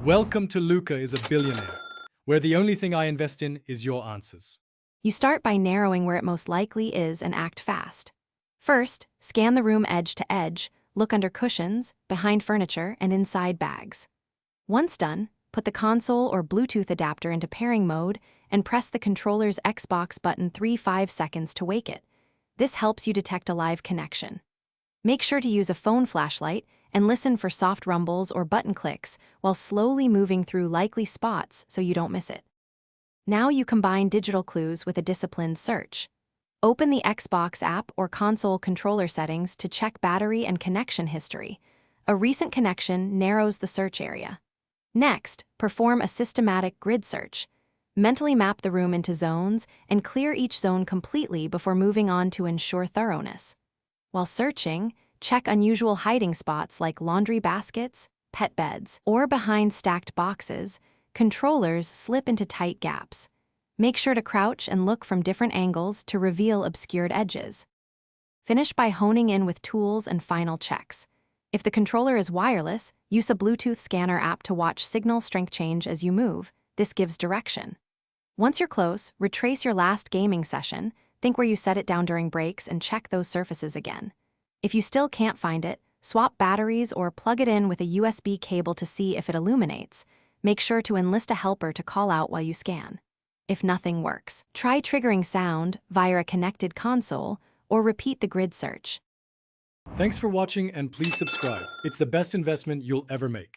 Welcome to Luca is a Billionaire, where the only thing I invest in is your answers. You start by narrowing where it most likely is and act fast. First, scan the room edge to edge, look under cushions, behind furniture, and inside bags. Once done, put the console or Bluetooth adapter into pairing mode and press the controller's Xbox button 3-5 seconds to wake it. This helps you detect a live connection. Make sure to use a phone flashlight and listen for soft rumbles or button clicks while slowly moving through likely spots so you don't miss it. Now you combine digital clues with a disciplined search. Open the Xbox app or console controller settings to check battery and connection history. A recent connection narrows the search area. Next, perform a systematic grid search. Mentally map the room into zones and clear each zone completely before moving on to ensure thoroughness. While searching, check unusual hiding spots like laundry baskets, pet beds, or behind stacked boxes. Controllers slip into tight gaps. Make sure to crouch and look from different angles to reveal obscured edges. Finish by honing in with tools and final checks. If the controller is wireless, use a Bluetooth scanner app to watch signal strength change as you move. This gives direction. Once you're close, retrace your last gaming session, think where you set it down during breaks, and check those surfaces again. If you still can't find it, swap batteries or plug it in with a USB cable to see if it illuminates. Make sure to enlist a helper to call out while you scan. If nothing works, try triggering sound via a connected console or repeat the grid search. Thanks for watching and please subscribe. It's the best investment you'll ever make.